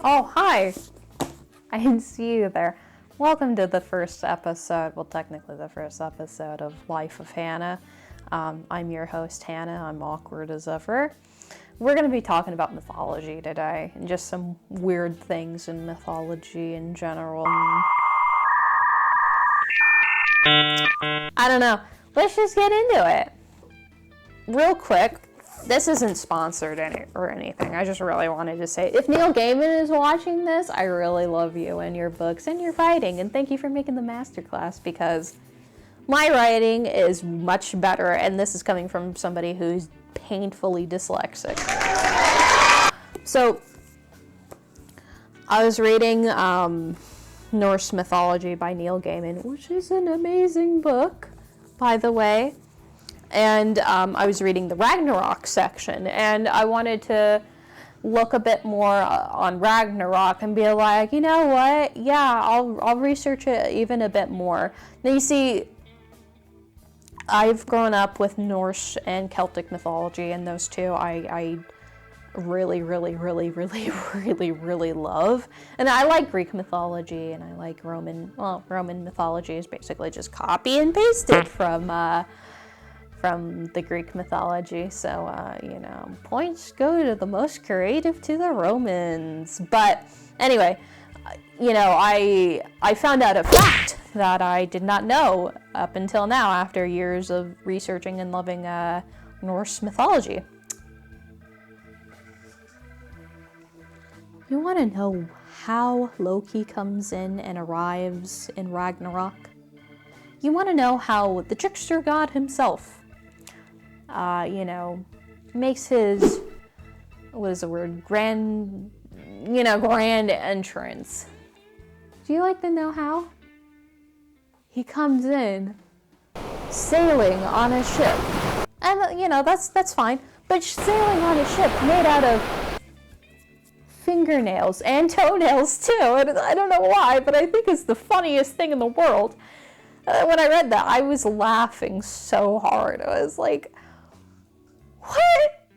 Oh, hi! I didn't see you there. Welcome to the first episode, well, technically the first episode of Life of Hannah. I'm your host, Hannah. I'm awkward as ever. We're going to be talking about mythology today, and just some weird things in mythology in general. I don't know. Let's just get into it. Real quick, this isn't sponsored or anything. I just really wanted to say, if Neil Gaiman is watching this, I really love you and your books and your writing, and thank you for making the masterclass, because my writing is much better, and this is coming from somebody who's painfully dyslexic. So, I was reading Norse Mythology by Neil Gaiman, which is an amazing book, by the way. And I was reading the Ragnarok section, and I wanted to look a bit more on Ragnarok and be like, you know what? Yeah, I'll research it even a bit more. Now, you see, I've grown up with Norse and Celtic mythology, and those two I really love. And I like Greek mythology, and I like Roman mythology is basically just copy and pasted from the Greek mythology. So, points go to the most creative, to the Romans. But anyway, I found out a fact that I did not know up until now after years of researching and loving Norse mythology. You want to know how Loki comes in and arrives in Ragnarok? You want to know how the trickster god himself makes his, grand entrance. Do you like to know how? He comes in sailing on a ship. And, that's fine. But sailing on a ship made out of fingernails and toenails, too. And I don't know why, but I think it's the funniest thing in the world. When I read that, I was laughing so hard. I was like, what?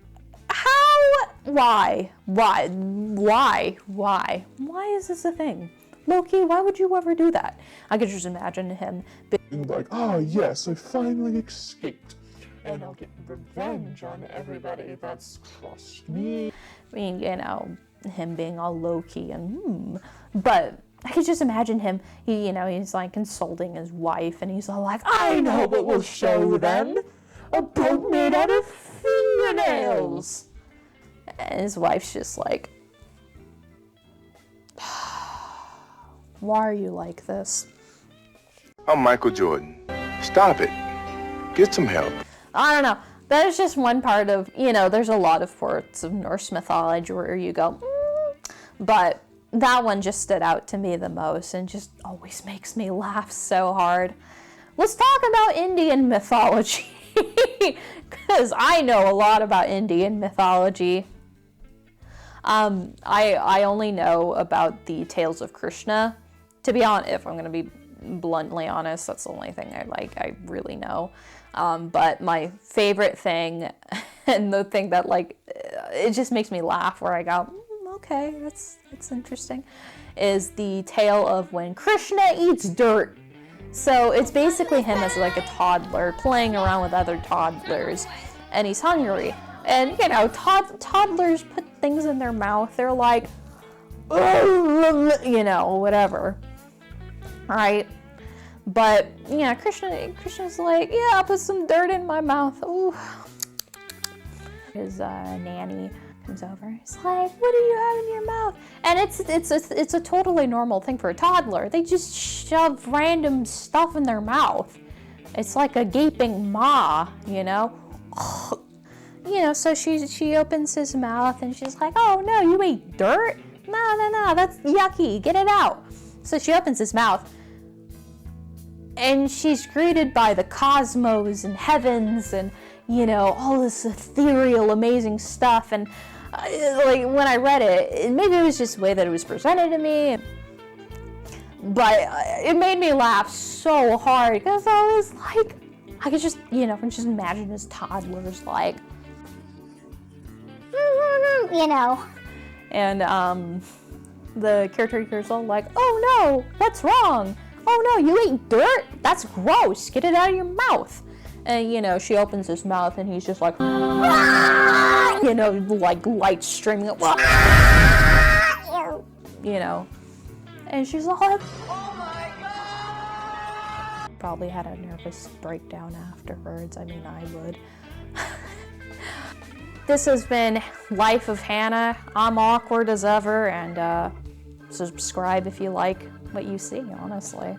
How? Why? Why is this a thing? Loki, why would you ever do that? I could just imagine him being like, yes, I finally escaped. And I'll get revenge on everybody that's crossed me. I mean, him being all Loki and but I could just imagine him, he's like consulting his wife, and he's all like, I know what will show them. A boat made out of fingernails. And his wife's just like, why are you like this? I'm Michael Jordan. Stop it. Get some help. I don't know. That is just one part of, there's a lot of parts of Norse mythology where you go, but that one just stood out to me the most and just always makes me laugh so hard. Let's talk about Indian mythology, because I know a lot about Indian mythology. I only know about the tales of Krishna. To be honest, if I'm going to be bluntly honest, that's the only thing I really know. But my favorite thing, and the thing that it just makes me laugh, where I go, okay, that's interesting, is the tale of when Krishna eats dirt. So it's basically him as like a toddler playing around with other toddlers, and he's hungry. And toddlers put things in their mouth. They're like, whatever, right? But Krishna's like, yeah, I'll put some dirt in my mouth. Ooh. His nanny comes over. He's like, what do you have in your mouth? And it's a totally normal thing for a toddler. They just shove random stuff in their mouth. It's like a gaping maw, So she opens his mouth and she's like, oh no, you ate dirt? No, that's yucky. Get it out. So she opens his mouth, and she's greeted by the cosmos and heavens and, all this ethereal, amazing stuff. And when I read it, maybe it was just the way that it was presented to me, but it made me laugh so hard, because I was like, I could just, just imagine this toddler's like, And the caretaker's all like, oh no, what's wrong? Oh no, you ate dirt? That's gross. Get it out of your mouth. And, you know, she opens his mouth and he's just like, you know, like light streaming up, you know. And she's all like, oh my God. Probably had a nervous breakdown afterwards. I mean, I would. This has been Life of Hannah. I'm awkward as ever, and subscribe if you like what you see, honestly.